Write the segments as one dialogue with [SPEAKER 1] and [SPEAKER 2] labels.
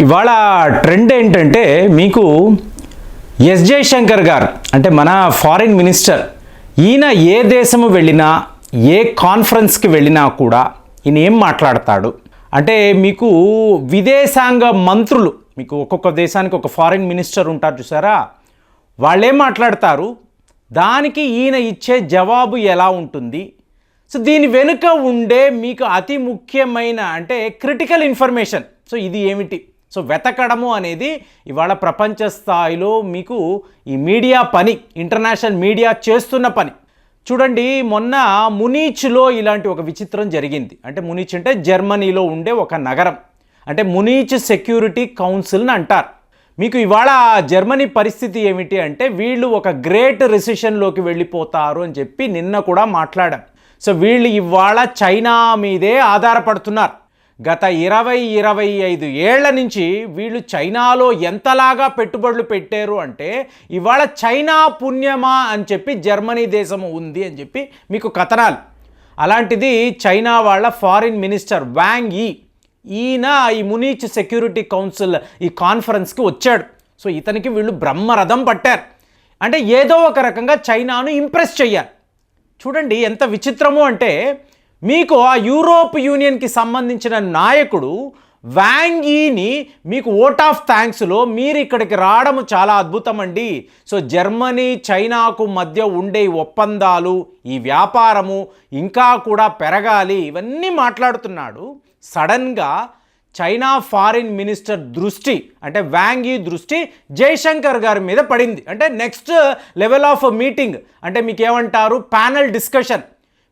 [SPEAKER 1] ఇవాళ ట్రెండ్ ఏంటంటే మీకు ఎస్ జయశంకర్ గారు అంటే మన ఫారిన్ మినిస్టర్ ఈయన ఏ దేశము వెళ్ళినా ఏ కాన్ఫరెన్స్కి వెళ్ళినా కూడా ఈయన ఏం మాట్లాడతాడు అంటే మీకు విదేశాంగ మంత్రులు మీకు ఒక్కొక్క దేశానికి ఒక ఫారిన్ మినిస్టర్ ఉంటారు చూసారా, వాళ్ళేం మాట్లాడతారు, దానికి ఈయన ఇచ్చే జవాబు ఎలా ఉంటుంది. సో దీని వెనుక ఉండే మీకు అతి ముఖ్యమైన అంటే క్రిటికల్ ఇన్ఫర్మేషన్ సో ఇది ఏమిటి సో వెతకడము అనేది ఇవాళ ప్రపంచ స్థాయిలో మీకు ఈ మీడియా పని, ఇంటర్నేషనల్ మీడియా చేస్తున్న పని. చూడండి, మొన్న మునీచ్లో ఇలాంటి ఒక విచిత్రం జరిగింది. అంటే మునీచ్ అంటే జర్మనీలో ఉండే ఒక నగరం, అంటే మునీచ్ సెక్యూరిటీ కౌన్సిల్ని అంటారు. మీకు ఇవాళ జర్మనీ పరిస్థితి ఏమిటి అంటే వీళ్ళు ఒక గ్రేట్ రిసెషన్లోకి వెళ్ళిపోతారు అని చెప్పి నిన్న కూడా మాట్లాడాం. సో వీళ్ళు ఇవాళ చైనా మీదే ఆధారపడుతున్నారు. గత 20-25 ఏళ్ల నుంచి వీళ్ళు చైనాలో ఎంతలాగా పెట్టుబడులు పెట్టారు అంటే ఇవాళ చైనా పుణ్యమా అని చెప్పి జర్మనీ దేశము ఉంది అని చెప్పి మీకు కథనాలు. అలాంటిది చైనా వాళ్ళ ఫారిన్ మినిస్టర్ వాంగ్ యీ, ఈయన ఈ మునీచ్ సెక్యూరిటీ కౌన్సిల్ ఈ కాన్ఫరెన్స్కి వచ్చాడు. సో ఇతనికి వీళ్ళు బ్రహ్మరథం పట్టారు. అంటే ఏదో ఒక రకంగా చైనాను ఇంప్రెస్ చెయ్యాలి. చూడండి ఎంత విచిత్రము అంటే మీకు ఆ యూరోప్ యూనియన్కి సంబంధించిన నాయకుడు వాంగ్ యీని మీకు ఓట్ ఆఫ్ థ్యాంక్స్లో మీరు ఇక్కడికి రావడం చాలా అద్భుతం అండి, సో జర్మనీ చైనాకు మధ్య ఉండే ఒప్పందాలు ఈ వ్యాపారము ఇంకా కూడా పెరగాలి ఇవన్నీ మాట్లాడుతున్నాడు. సడన్గా చైనా ఫారిన్ మినిస్టర్ దృష్టి అంటే వాంగ్ యీ దృష్టి జయశంకర్ గారి మీద పడింది. అంటే నెక్స్ట్ లెవెల్ ఆఫ్ మీటింగ్ అంటే మీకు ఏమంటారు ప్యానల్ డిస్కషన్.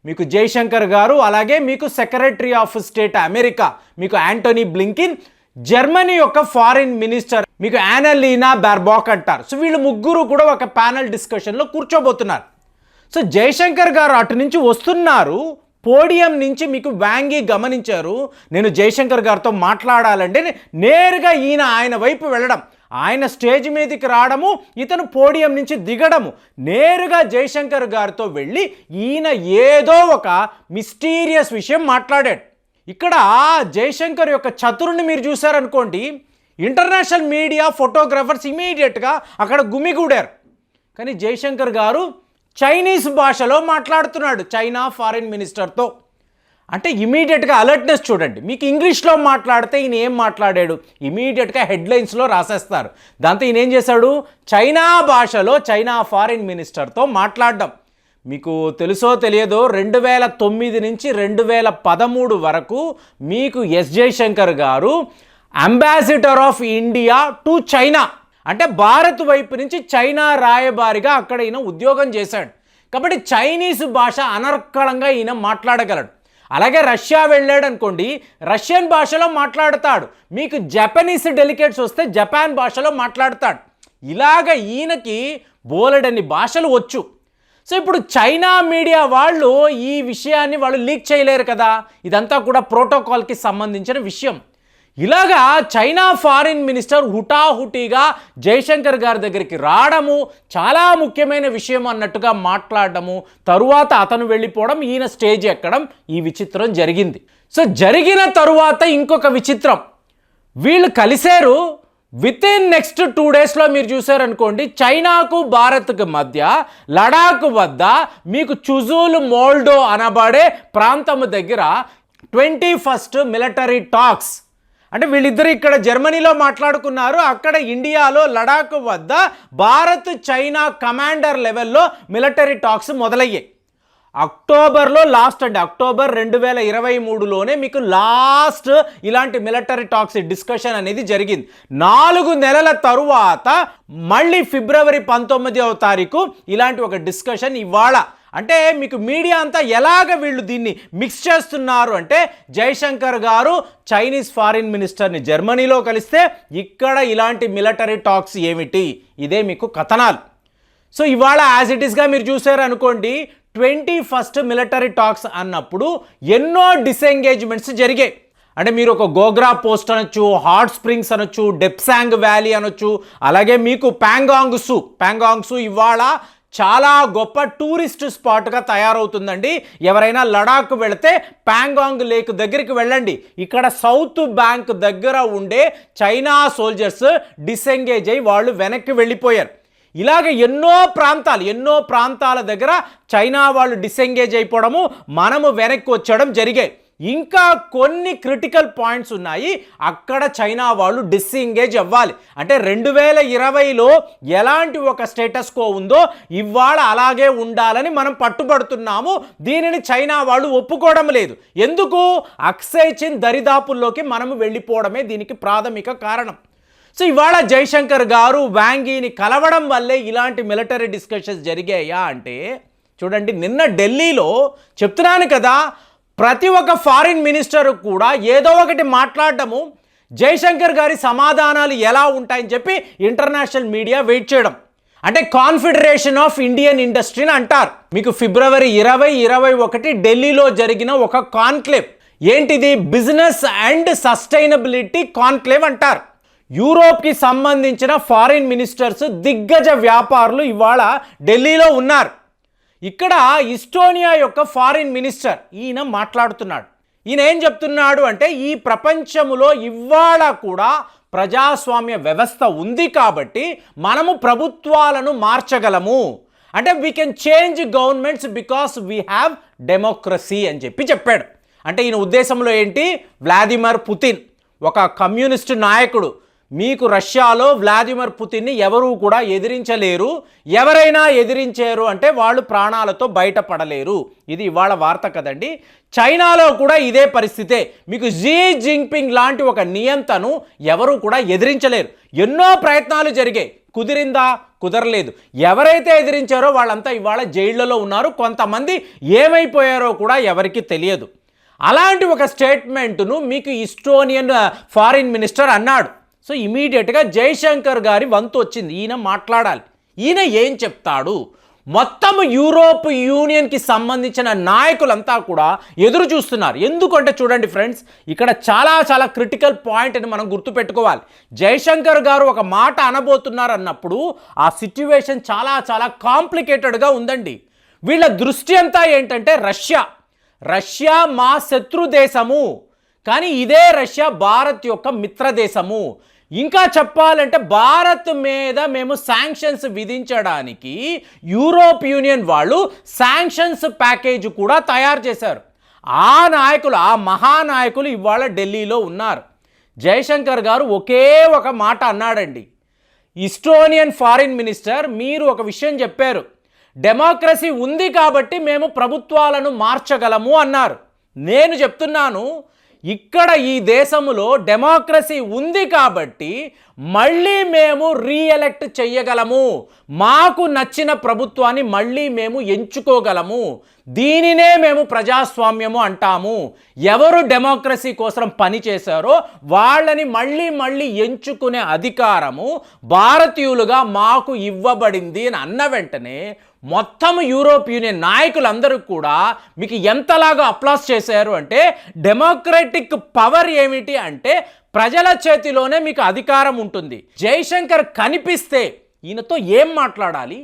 [SPEAKER 1] మీకు జయశంకర్ గారు అలాగే మీకు సెక్రటరీ ఆఫ్ స్టేట్ అమెరికా మీకు యాంటోనీ బ్లింకిన్, జర్మనీ యొక్క ఫారిన్ మినిస్టర్ మీకు యానలీనా బార్బాక్ అంటారు. సో వీళ్ళు ముగ్గురు కూడా ఒక ప్యానల్ డిస్కషన్లో కూర్చోబోతున్నారు. సో జయశంకర్ గారు అటు నుంచి వస్తున్నారు, పోడియం నుంచి మీకు వాంగ్ యీ గమనించారు, నేను జయశంకర్ గారితో మాట్లాడాలంటే నేరుగా ఆయన వైపు వెళ్ళడం, ఆయన స్టేజ్ మీదకి రావడము, ఇతను పోడియం నుంచి దిగడము, నేరుగా జయశంకర్ గారితో వెళ్ళి ఈయన ఏదో ఒక మిస్టీరియస్ విషయం మాట్లాడాడు. ఇక్కడ జయశంకర్ యొక్క చతురుని మీరు చూసారనుకోండి, ఇంటర్నేషనల్ మీడియా ఫోటోగ్రాఫర్స్ ఇమీడియట్గా అక్కడ గుమిగూడారు. కానీ జయశంకర్ గారు చైనీస్ భాషలో మాట్లాడుతున్నాడు చైనా ఫారిన్ మినిస్టర్తో. అంటే ఇమీడియట్గా అలర్ట్నెస్ చూడండి. మీకు ఇంగ్లీష్లో మాట్లాడితే ఈయన ఏం మాట్లాడాడు ఇమీడియట్గా హెడ్లైన్స్లో రాసేస్తారు. దాంతో ఈయన ఏం చేశాడు, చైనా భాషలో చైనా ఫారిన్ మినిస్టర్తో మాట్లాడడం. మీకు తెలుసో తెలియదో 2009 నుంచి 2013 వరకు మీకు ఎస్ జయశంకర్ గారు ambassador of India to China అంటే భారత్ వైపు నుంచి చైనా రాయబారిగా అక్కడ ఈయన ఉద్యోగం చేశాడు. కాబట్టి చైనీస్ భాష అనర్కళంగా ఈయన మాట్లాడగలడు. అలాగే రష్యా వెళ్ళాడు అనుకోండి, రష్యన్ భాషలో మాట్లాడతాడు. మీకు జపనీస్ డెలికేట్స్ వస్తే జపాన్ భాషలో మాట్లాడతాడు. ఇలాగ ఈయనకి బోలెడన్ని భాషలు వచ్చు. సో ఇప్పుడు చైనా మీడియా వాళ్ళు ఈ విషయాన్ని వాళ్ళు లీక్ చేయలేరు కదా, ఇదంతా కూడా ప్రోటోకాల్కి సంబంధించిన విషయం. ఇలాగా చైనా ఫారిన్ మినిస్టర్ హుటాహుటిగా జయశంకర్ గారి దగ్గరికి రావడము చాలా ముఖ్యమైన విషయం అన్నట్టుగా మాట్లాడడము, తరువాత అతను వెళ్ళిపోవడం, ఈయన స్టేజ్ ఎక్కడం, ఈ విచిత్రం జరిగింది. సో జరిగిన తరువాత ఇంకొక విచిత్రం, వీళ్ళు కలిశారు. విత్ ఇన్ నెక్స్ట్ 2 డేస్లో మీరు చూసారనుకోండి, చైనాకు భారత్కు మధ్య లడాక్ వద్ద మీకు చుజూల్ మోల్డో అనబడే ప్రాంతం దగ్గర 21st మిలిటరీ టాక్స్ అంటే వీళ్ళిద్దరు ఇక్కడ జర్మనీలో మాట్లాడుకున్నారు, అక్కడ ఇండియాలో లడాక్ వద్ద భారత్ చైనా కమాండర్ లెవెల్లో మిలిటరీ టాక్స్ మొదలయ్యాయి. అక్టోబర్లో లాస్ట్ అండి, అక్టోబర్ 2023లోనే మీకు లాస్ట్ ఇలాంటి మిలిటరీ టాక్స్ డిస్కషన్ అనేది జరిగింది. 4 నెలల తరువాత మళ్ళీ ఫిబ్రవరి 19వ తారీఖు ఇలాంటి ఒక డిస్కషన్ ఇవాళ. అంటే మీకు మీడియా అంతా ఎలాగ వీళ్ళు దీన్ని మిక్స్ చేస్తున్నారు అంటే జయశంకర్ గారు చైనీస్ ఫారిన్ మినిస్టర్ని జర్మనీలో కలిస్తే ఇక్కడ ఇలాంటి మిలిటరీ టాక్స్ ఏమిటి, ఇదే మీకు కథనాలు. సో ఇవాళ యాజ్ ఇట్ ఈస్గా మీరు చూసారు అనుకోండి, 21st మిలిటరీ టాక్స్ అన్నప్పుడు ఎన్నో డిసెంగేజ్మెంట్స్ జరిగాయి. అంటే మీరు ఒక గోగ్రా పోస్ట్ అనొచ్చు, హాట్ స్ప్రింగ్స్ అనొచ్చు, డెప్సాంగ్ వ్యాలీ అనొచ్చు, అలాగే మీకు ప్యాంగాంగ్ సు ఇవాళ చాలా గొప్ప టూరిస్ట్ స్పాట్గా తయారవుతుందండి. ఎవరైనా లడాక్ వెళితే ప్యాంగాంగ్ లేక్ దగ్గరికి వెళ్ళండి. ఇక్కడ సౌత్ బ్యాంక్ దగ్గర ఉండే చైనా సోల్జర్స్ డిసెంగేజ్ అయ్యి వాళ్ళు వెనక్కి వెళ్ళిపోయారు. ఇలాగ ఎన్నో ప్రాంతాల దగ్గర చైనా వాళ్ళు డిసెంగేజ్ అయిపోవడము, మనము వెనక్కి వచ్చడం జరిగాయి. ఇంకా కొన్ని క్రిటికల్ పాయింట్స్ ఉన్నాయి, అక్కడ చైనా వాళ్ళు డిసెంగేజ్ అవ్వాలి. అంటే 2020లో ఎలాంటి ఒక స్టేటస్ కో ఉందో ఇవాళ అలాగే ఉండాలని మనం పట్టుబడుతున్నాము. దీనిని చైనా వాళ్ళు ఒప్పుకోవడం లేదు. ఎందుకు? అక్సై చిన్ దరిదాపుల్లోకి మనము వెళ్ళిపోవడమే దీనికి ప్రాథమిక కారణం. సో ఇవాళ జైశంకర్ గారు వాంగీని కలవడం వల్లే ఇలాంటి మిలిటరీ డిస్కషన్స్ జరిగాయా అంటే చూడండి, నిన్న ఢిల్లీలో చెప్తున్నాను కదా, ప్రతి ఒక్క ఫారిన్ మినిస్టర్ కూడా ఏదో ఒకటి మాట్లాడడము, జైశంకర్ గారి సమాధానాలు ఎలా ఉంటాయని చెప్పి ఇంటర్నేషనల్ మీడియా వెయిట్ చేయడం. అంటే కాన్ఫెడరేషన్ ఆఫ్ ఇండియన్ ఇండస్ట్రీని అంటారు. మీకు ఫిబ్రవరి 2021 ఢిల్లీలో జరిగిన ఒక కాన్క్లేవ్. ఏంటిది? బిజినెస్ అండ్ సస్టైనబిలిటీ కాన్క్లేవ్ అంటారు. యూరోప్కి సంబంధించిన ఫారిన్ మినిస్టర్స్, దిగ్గజ వ్యాపారులు ఇవాళ ఢిల్లీలో ఉన్నారు. ఇక్కడ ఈస్టోనియా యొక్క ఫారిన్ మినిస్టర్ ఈయన మాట్లాడుతున్నాడు. ఈయన ఏం చెప్తున్నాడు అంటే, ఈ ప్రపంచంలో ఇవాళ కూడా ప్రజాస్వామ్య వ్యవస్థ ఉంది కాబట్టి మనము ప్రభుత్వాలను మార్చగలము. అంటే we can change governments because we have democracy అని చెప్పాడు. అంటే ఈయన ఉద్దేశంలో ఏంటి? వ్లాదిమిర్ పుతిన్ ఒక కమ్యూనిస్ట్ నాయకుడు. మీకు రష్యాలో వ్లాదిమిర్ పుతిన్ని ఎవరూ కూడా ఎదిరించలేరు. ఎవరైనా ఎదిరించారు అంటే వాళ్ళు ప్రాణాలతో బయటపడలేరు. ఇది ఇవాళ వార్త కదండి. చైనాలో కూడా ఇదే పరిస్థితే. మీకు జీ జింగ్పింగ్ లాంటి ఒక నియంతను ఎవరూ కూడా ఎదిరించలేరు. ఎన్నో ప్రయత్నాలు జరిగాయి, కుదిరిందా? కుదరలేదు. ఎవరైతే ఎదిరించారో వాళ్ళంతా ఇవాళ జైళ్లలో ఉన్నారు. కొంతమంది ఏమైపోయారో కూడా ఎవరికి తెలియదు. అలాంటి ఒక స్టేట్మెంట్ను మీకు ఈస్టోనియన్ ఫారిన్ మినిస్టర్ అన్నాడు. సో ఇమీడియట్గా జైశంకర్ గారి వంతు వచ్చింది. ఈయన మాట్లాడాలి. ఈయన ఏం చెప్తాడు? మొత్తం యూరోప్ యూనియన్కి సంబంధించిన నాయకులంతా కూడా ఎదురు చూస్తున్నారు. ఎందుకంటే చూడండి ఫ్రెండ్స్, ఇక్కడ చాలా క్రిటికల్ పాయింట్ అని మనం గుర్తుపెట్టుకోవాలి. జైశంకర్ గారు ఒక మాట అనబోతున్నారు అన్నప్పుడు ఆ సిచ్యువేషన్ చాలా కాంప్లికేటెడ్గా ఉందండి. వీళ్ళ దృష్టి అంతా ఏంటంటే రష్యా మా శత్రు దేశము, కానీ ఇదే రష్యా భారత్ యొక్క మిత్ర దేశము. ఇంకా చెప్పాలంటే భారత్ మీద మేము శాంక్షన్స్ విధించడానికి యూరోప్ యూనియన్ వాళ్ళు శాంక్షన్స్ ప్యాకేజ్ కూడా తయారు చేశారు. ఆ మహానాయకులు ఇవాళ ఢిల్లీలో ఉన్నారు. జైశంకర్ గారు ఒకే ఒక మాట అన్నాడండి. ఈస్టోనియన్ ఫారిన్ మినిస్టర్, మీరు ఒక విషయం చెప్పారు, డెమోక్రసీ ఉంది కాబట్టి మేము ప్రభుత్వాలను మార్చగలము అన్నారు. నేను చెప్తున్నాను, ఇక్కడ ఈ దేశంలో డెమోక్రసీ ఉంది కాబట్టి మళ్ళీ మేము రీఎలెక్ట్ చెయ్యగలము. మాకు నచ్చిన ప్రభుత్వాన్ని మళ్ళీ మేము ఎంచుకోగలము. దీనినే మేము ప్రజాస్వామ్యము అంటాము. ఎవరు డెమోక్రసీ కోసం పనిచేశారో వాళ్ళని మళ్ళీ ఎంచుకునే అధికారము భారతీయులుగా మాకు ఇవ్వబడింది అని అన్న వెంటనే మొత్తం యూరోప్ యూనియన్ నాయకులందరూ కూడా మీకు ఎంతలాగా అప్లాస్ చేశారు అంటే, డెమోక్రటిక్ పవర్ ఏమిటి అంటే ప్రజల చేతిలోనే మీకు అధికారం ఉంటుంది. జైశంకర్ కనిపిస్తే ఈయనతో ఏం మాట్లాడాలి,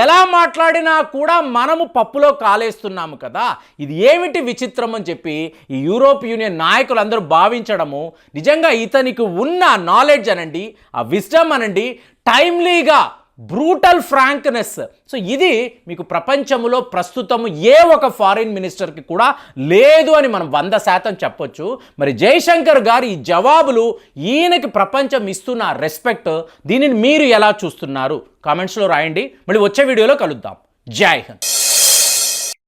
[SPEAKER 1] ఎలా మాట్లాడినా కూడా మనము పప్పులో కాలేస్తున్నాము కదా, ఇది ఏమిటి విచిత్రం అని చెప్పి ఈ యూరోప్ యూనియన్ నాయకులందరూ భావించడము నిజంగా ఇతనికి ఉన్న నాలెడ్జ్ అనండి, ఆ విజ్డమ్ అనండి, టైమ్లీగా బ్రూటల్ ఫ్రాంక్నెస్. సో ఇది మీకు ప్రపంచంలో ప్రస్తుతం ఏ ఒక ఫారిన్ మినిస్టర్కి కూడా లేదు అని మనం 100% చెప్పొచ్చు. మరి జైశంకర్ గారి ఈ జవాబులు, ఈయనకి ప్రపంచం ఇస్తున్న రెస్పెక్ట్, దీనిని మీరు ఎలా చూస్తున్నారు? కామెంట్స్లో రాయండి. మళ్ళీ వచ్చే వీడియోలో కలుద్దాం. జై హింద్.